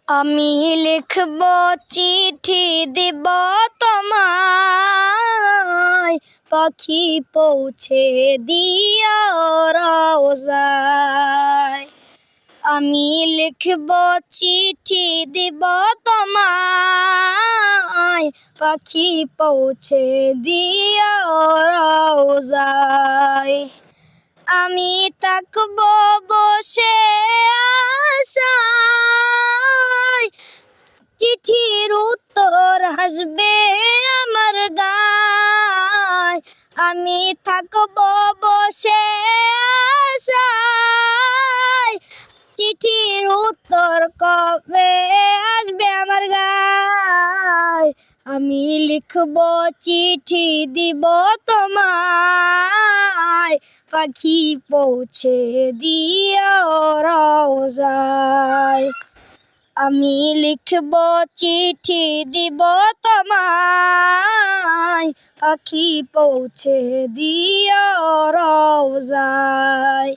আমি লিখব চিঠি দিব তোমায়, পাখি পৌঁছে দিও রওজায়। আমি লিখব চিঠি দিব তোমায়, পাখি পৌঁছে দিও রওজায়। আমি থাকব বসে আশায়, চিঠির উত্তর আসবে আমার গায়। আমি থাকব বসে আশায়, চিঠির উত্তর কবে আসবে আমার গায়। আমি লিখব চিঠি দিব তোমায়, পাখি পৌঁছে দিও রওজায়। আমি লিখব চিঠি দিব তোমায়, পাখি পৌঁছে দিও রওজায়।